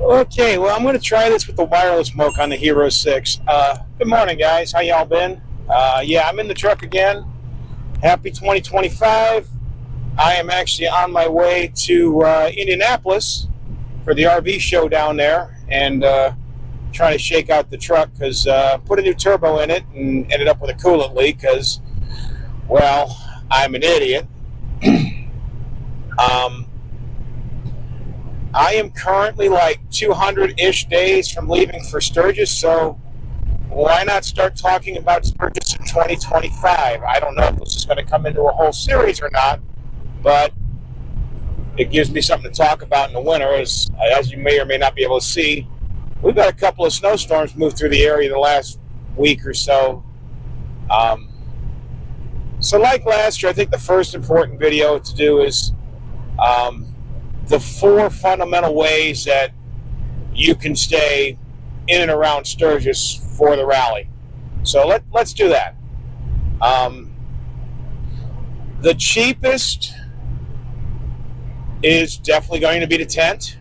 Okay, well, I'm going to try this with the wireless moke on the Hero 6. Good morning, guys. How y'all been? Yeah, I'm in the truck again. Happy 2025. I am actually on my way to Indianapolis for the RV show down there and trying to shake out the truck because put a new turbo in it and ended up with a coolant leak because, well, I'm an idiot. I am currently like 200-ish days from leaving for Sturgis, so why not start talking about Sturgis in 2025? I don't know if this is going to come into a whole series or not, but it gives me something to talk about in the winter. As you may or may not be able to see, we've got a couple of snowstorms move through the area the last week or so. So like last year, I think the first important video to do is the 4 fundamental ways that you can stay in and around Sturgis for the rally. So let's do that. The cheapest is definitely going to be the tent.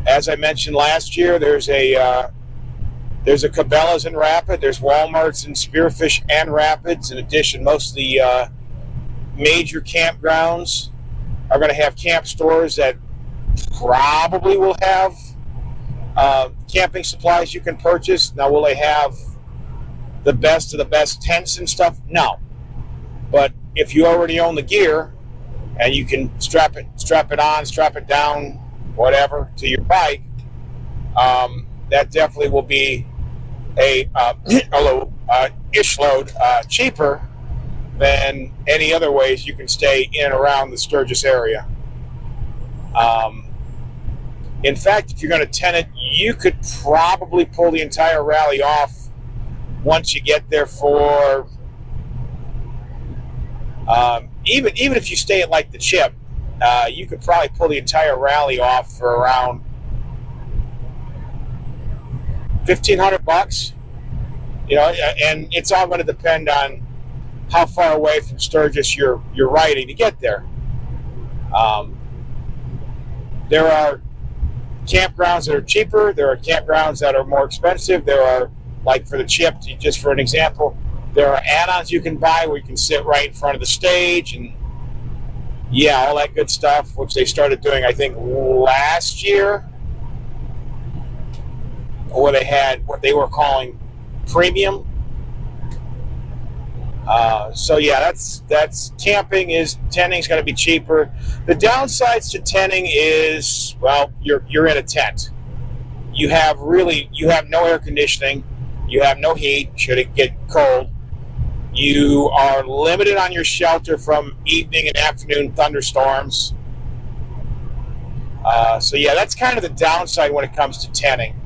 As I mentioned last year, there's a Cabela's in Rapid. There's Walmart's in Spearfish and Rapids. In addition, most of the major campgrounds are going to have camp stores that probably will have camping supplies you can purchase. Now, will they have the best of the best tents and stuff? No. But if you already own the gear and you can strap it on, strap it down, whatever, to your bike, that definitely will be a ish load cheaper than any other ways you can stay in and around the Sturgis area. In fact, if you're going to tent it, you could probably pull the entire rally off once you get there for even if you stay at like the Chip, you could probably pull the entire rally off for around $1,500. You know, and it's all going to depend on how far away from Sturgis you're riding to get there. There are campgrounds that are cheaper. There are campgrounds that are more expensive. There are, like for the Chip, just for an example, there are add-ons you can buy where you can sit right in front of the stage and, yeah, all that good stuff, which they started doing, I think, last year, where they had what they were calling premium. So yeah, that's camping. Tenting's going to be cheaper. The downsides to tenting is, well, you're in a tent. You have no air conditioning. You have no heat should it get cold. You are limited on your shelter from evening and afternoon thunderstorms. So yeah, that's kind of the downside when it comes to tenting.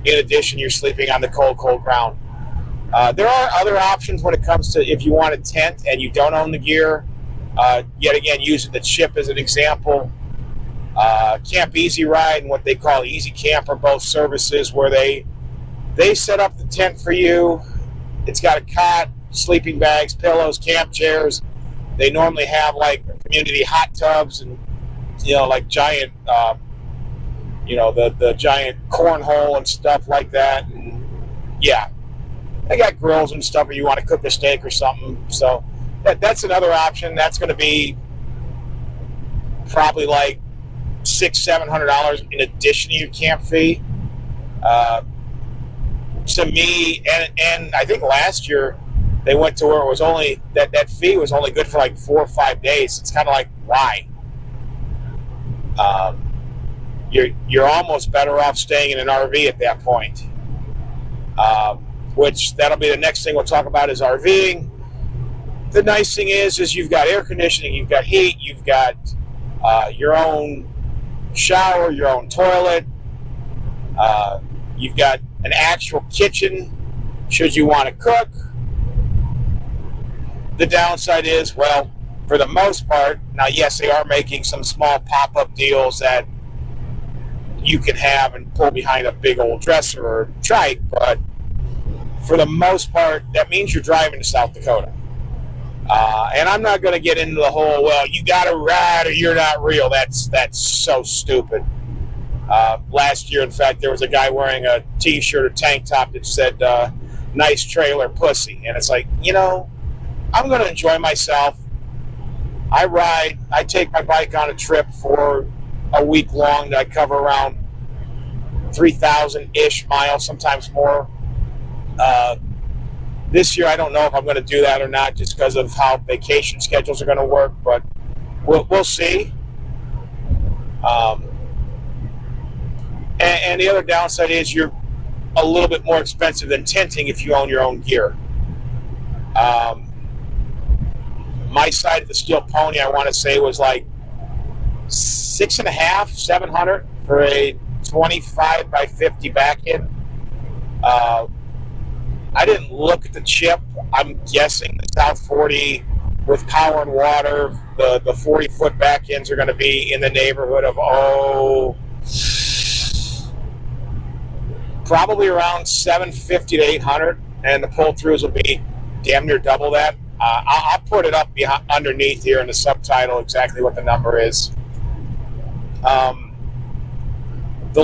In addition, you're sleeping on the cold ground. There are other options when it comes to if you want a tent and you don't own the gear. Yet again, using the Chip as an example, Camp Easy Ride and what they call Easy Camp are both services where they set up the tent for you. It's got a cot, sleeping bags, pillows, camp chairs. They normally have like community hot tubs and like giant, the giant cornhole and stuff like that. And yeah. They got grills and stuff where you want to cook a steak or something. So that's another option. That's going to be probably like $600-700 in addition to your camp fee. To me, and I think last year they went to where it was only that fee was only good for like 4 or 5 days. It's kind of like, why? You're almost better off staying in an RV at that point. Which that'll be the next thing we'll talk about is RVing. The nice thing is you've got air conditioning, you've got heat, you've got your own shower, your own toilet. You've got an actual kitchen should you want to cook. The downside is, well, for the most part, now yes, they are making some small pop-up deals that you can have and pull behind a big old dresser or trike, but for the most part, that means you're driving to South Dakota. And I'm not going to get into the whole, well, you got to ride or you're not real. That's so stupid. Last year, in fact, there was a guy wearing a T-shirt or tank top that said, nice trailer pussy. And it's like, I'm going to enjoy myself. I ride. I take my bike on a trip for a week long that I cover around 3,000-ish miles, sometimes more. This year, I don't know if I'm going to do that or not just because of how vacation schedules are going to work, but we'll see. And the other downside is you're a little bit more expensive than tenting if you own your own gear. My side of the Steel Pony, I want to say, was like $650, $700 for a 25 by 50 back end. I didn't look at the chip. I'm guessing the South 40 with power and water, the 40-foot back ends are going to be in the neighborhood of, probably around $750 to $800, and the pull-throughs will be damn near double that. I'll put it up underneath here in the subtitle exactly what the number is. The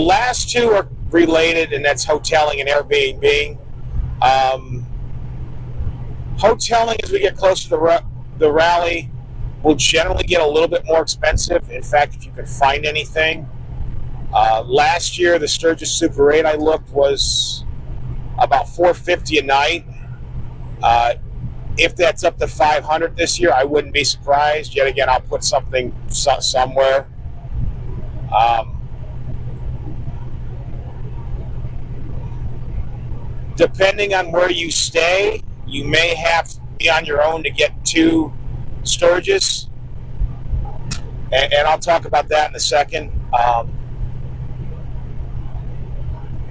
last two are related, and that's hoteling and Airbnb. Hoteling, as we get closer to the rally, will generally get a little bit more expensive. In fact, if you can find anything. Last year, the Sturgis Super 8 I looked was about $450 a night. If that's up to $500 this year, I wouldn't be surprised. Yet again, I'll put something somewhere. Depending on where you stay, you may have to be on your own to get to Sturgis. And I'll talk about that in a second.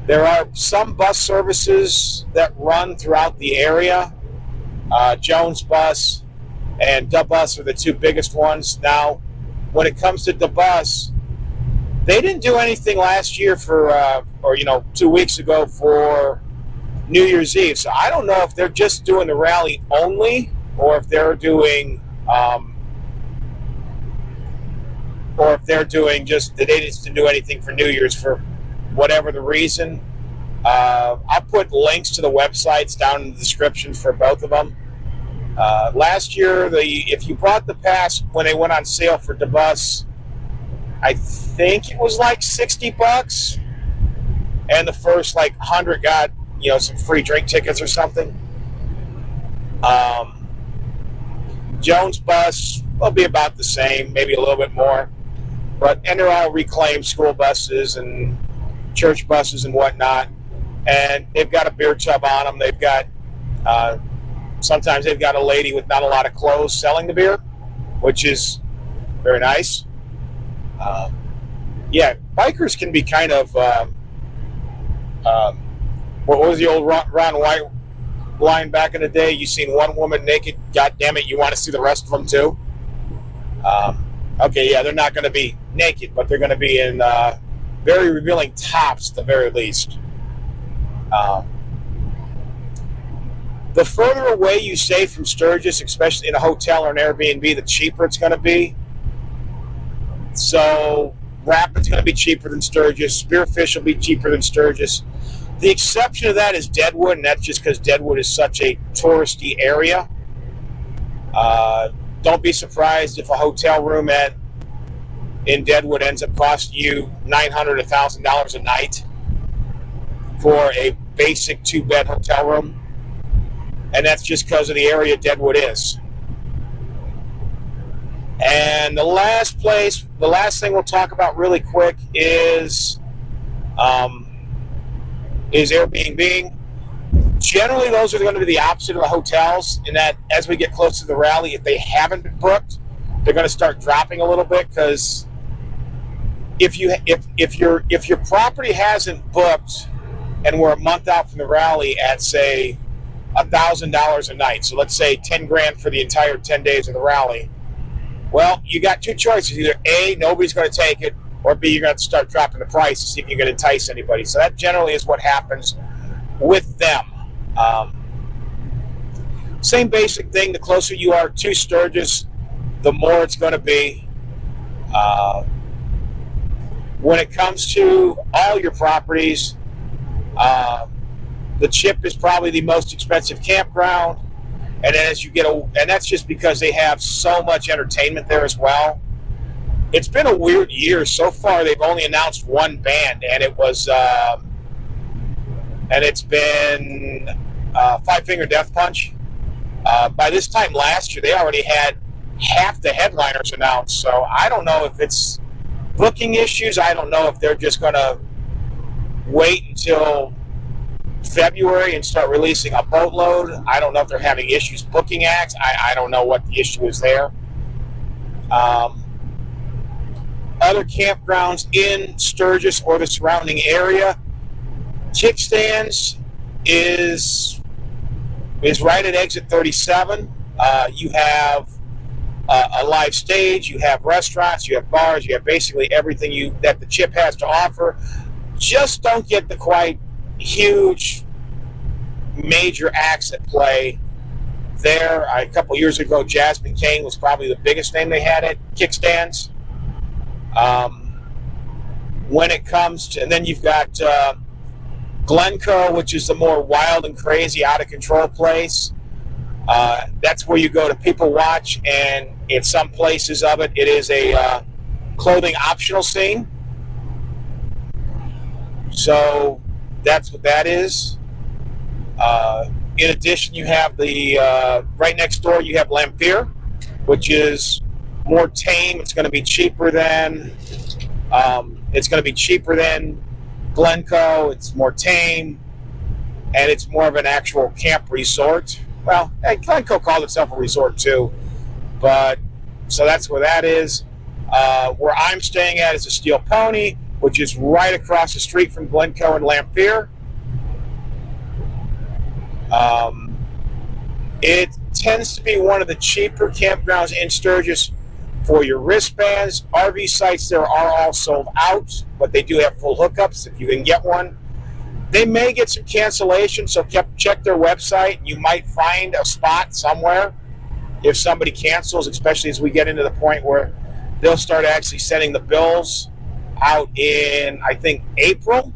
There are some bus services that run throughout the area. Jones Bus and DuBus are the two biggest ones. Now, when it comes to DuBus, they didn't do anything last year or 2 weeks ago for New Year's Eve. So I don't know if they're just doing the rally only or if they're doing just that they didn't do anything for New Year's for whatever the reason. I'll put links to the websites down in the description for both of them. Last year, if you bought the pass when they went on sale for DuBus, I think it was like $60, and the first 100 got some free drink tickets or something. Jones Bus will be about the same, maybe a little bit more, and they're all reclaimed school buses and church buses and whatnot, and they've got a beer tub on them. They've got sometimes they've got a lady with not a lot of clothes selling the beer, which is very nice. Bikers can be kind of what was the old Ron White line back in the day? You seen one woman naked, God damn it, you want to see the rest of them too? They're not going to be naked, but they're going to be in very revealing tops at the very least. The further away you stay from Sturgis, especially in a hotel or an Airbnb, the cheaper it's going to be. So Rapid's going to be cheaper than Sturgis. Spearfish will be cheaper than Sturgis. The exception to that is Deadwood, and that's just because Deadwood is such a touristy area. Don't be surprised if a hotel room in Deadwood ends up costing you $900 to $1,000 a night for a basic 2-bed hotel room. And that's just because of the area Deadwood is. And the last thing we'll talk about really quick is Airbnb. Generally, those are going to be the opposite of the hotels, in that as we get closer to the rally, if they haven't been booked, they're going to start dropping a little bit, because if your property hasn't booked and we're a month out from the rally at, say, $1,000 a night, so let's say $10,000 for the entire 10 days of the rally, well, you got two choices. Either A, nobody's going to take it, or B, you're going to have to start dropping the price to see if you can entice anybody. So that generally is what happens with them. Same basic thing. The closer you are to Sturgis, the more it's going to be. When it comes to all your properties, the Chip is probably the most expensive campground. And then as you get and that's just because they have so much entertainment there as well. It's been a weird year so far. They've only announced one band, and it's been Five Finger Death Punch. By this time last year, they already had half the headliners announced. So I don't know if it's booking issues. I don't know if they're just going to wait until February and start releasing a boatload. I don't know if they're having issues booking acts. I don't know what the issue is there. Other campgrounds in Sturgis or the surrounding area, Kickstands is right at exit 37. You have a live stage, you have restaurants, you have bars, you have basically everything that the Chip has to offer. Just don't get the quite huge major acts that play there. A couple years ago, Jasmine Kane was probably the biggest name they had at Kickstands. When it comes to, and then you've got Glencoe, which is the more wild and crazy, out of control place. That's where you go to people watch, and in some places of it, it is a clothing optional scene. So that's what that is. In addition, you have the right next door. You have Lamphere, which is more tame. It's going to be cheaper than Glencoe. It's more tame, and it's more of an actual camp resort. Well, Glencoe called itself a resort too, but so that's where that is. Where I'm staying at is a Steel Pony, which is right across the street from Glencoe and Lamphere. It tends to be one of the cheaper campgrounds in Sturgis for your wristbands. RV sites there are all sold out, but they do have full hookups if you can get one. They may get some cancellations, so check their website. You might find a spot somewhere if somebody cancels, especially as we get into the point where they'll start actually sending the bills out in, I think, April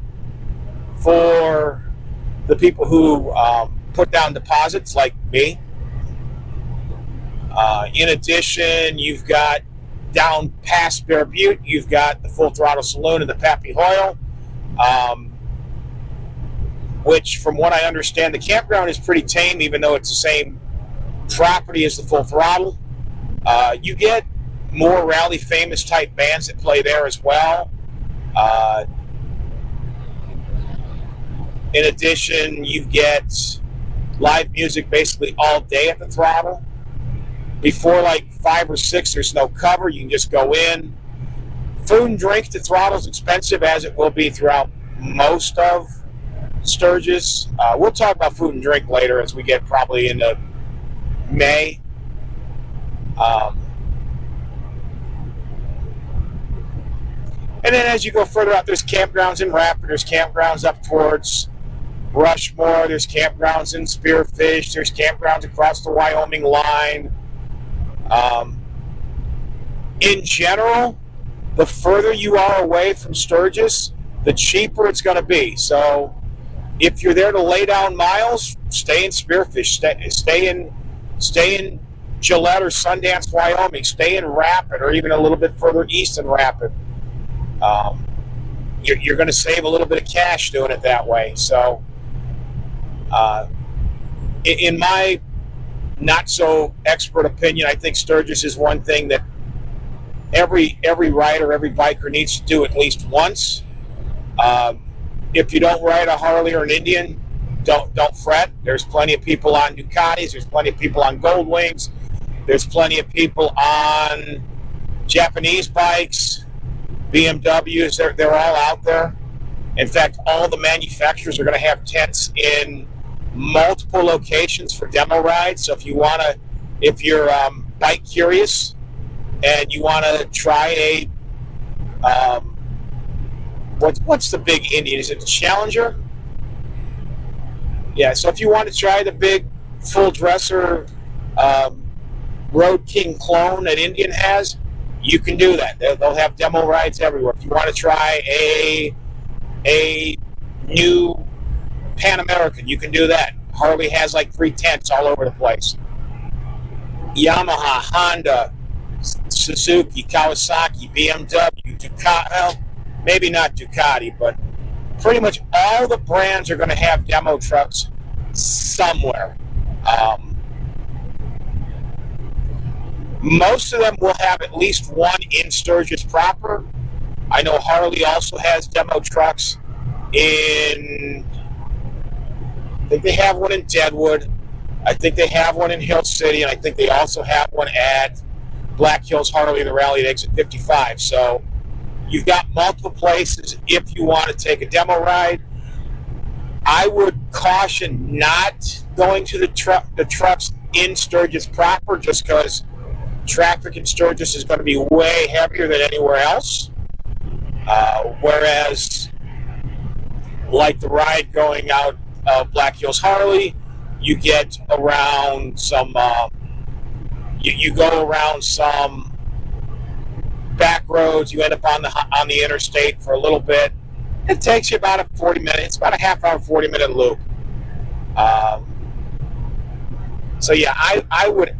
for the people who put down deposits like me. In addition, you've got down past Bear Butte, you've got the Full Throttle Saloon and the Pappy Hoyle, which from what I understand, the campground is pretty tame, even though it's the same property as the Full Throttle. You get more rally famous type bands that play there as well. In addition, you get live music basically all day at the Throttle. Before like 5 or 6, there's no cover. You can just go in. Food and drink at the Throttle is expensive, as it will be throughout most of Sturgis. We'll talk about food and drink later as we get probably into May. And then as you go further out, there's campgrounds in Rapid. There's campgrounds up towards Rushmore. There's campgrounds in Spearfish. There's campgrounds across the Wyoming line. In general, the further you are away from Sturgis, the cheaper it's going to be. So if you're there to lay down miles, stay in Spearfish. Stay in Gillette or Sundance, Wyoming. Stay in Rapid, or even a little bit further east in Rapid. You're going to save a little bit of cash doing it that way. So in my not so expert opinion, I think Sturgis is one thing that every rider, every biker needs to do at least once. If you don't ride a Harley or an Indian, don't fret. There's plenty of people on Ducatis. There's plenty of people on Goldwings. There's plenty of people on Japanese bikes, BMWs. They're all out there. In fact, all the manufacturers are going to have tents in multiple locations for demo rides. So if you're bike curious and you want to try a what's the big Indian? Is it the Challenger? Yeah. So if you want to try the big full dresser Road King clone that Indian has, you can do that. They'll have demo rides everywhere. If you want to try a new Pan American, you can do that. Harley has like 3 tents all over the place. Yamaha, Honda, Suzuki, Kawasaki, BMW, Ducati, well, maybe not Ducati, but pretty much all the brands are going to have demo trucks somewhere. Most of them will have at least one in Sturgis proper. I know Harley also has demo trucks in, I think they have one in Deadwood. I think they have one in Hill City, and I think they also have one at Black Hills Harley in the Rally at exit 55. So you've got multiple places if you want to take a demo ride. I would caution not going to the trucks in Sturgis proper, just because traffic in Sturgis is going to be way heavier than anywhere else. Whereas, like the ride going out of Black Hills Harley, you get around some, you go around some back roads, you end up on the interstate for a little bit. It takes you about 40 minutes, it's about a half hour, 40-minute loop. So yeah, I would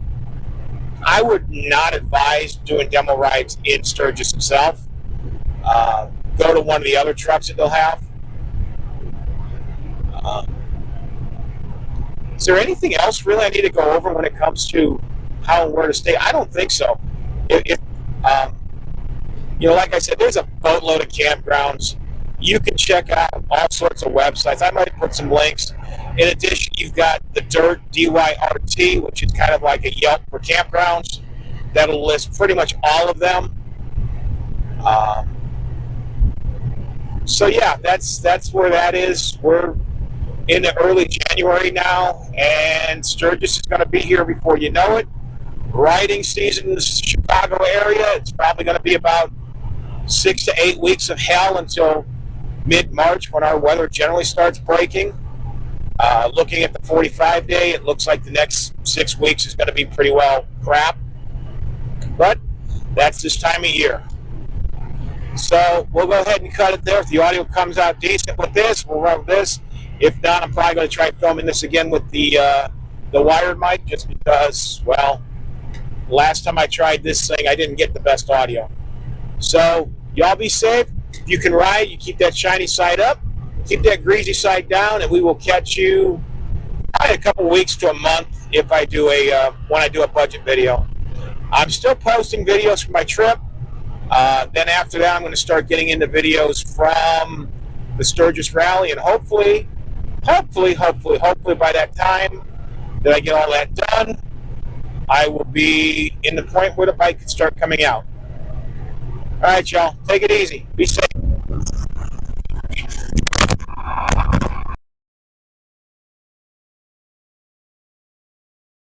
not advise doing demo rides in Sturgis itself. Go to one of the other trucks that they'll have. Is there anything else really I need to go over when it comes to how and where to stay? I don't think so. Like I said, there's a boatload of campgrounds. You can check out all sorts of websites. I might put some links. In addition, you've got the Dirt, DYRT, which is kind of like a Yelp for campgrounds. That'll list pretty much all of them. So yeah, that's where that is. We're in the early January now, and Sturgis is going to be here before you know it. Riding season in the Chicago area, it's probably going to be about 6 to 8 weeks of hell until mid-March when our weather generally starts breaking. Looking at the 45-day, it looks like the next 6 weeks is going to be pretty well crap. But that's this time of year. So we'll go ahead and cut it there. If the audio comes out decent with this, we'll run with this. If not, I'm probably going to try filming this again with the wired mic, just because, well, last time I tried this thing, I didn't get the best audio. So y'all be safe. If you can ride, you keep that shiny side up, keep that greasy side down, and we will catch you probably a couple weeks to a month if I do when I do a budget video. I'm still posting videos from my trip. Then after that, I'm going to start getting into videos from the Sturgis Rally, and hopefully by that time that I get all that done, I will be in the point where the bike can start coming out. All right, y'all, take it easy. Be safe.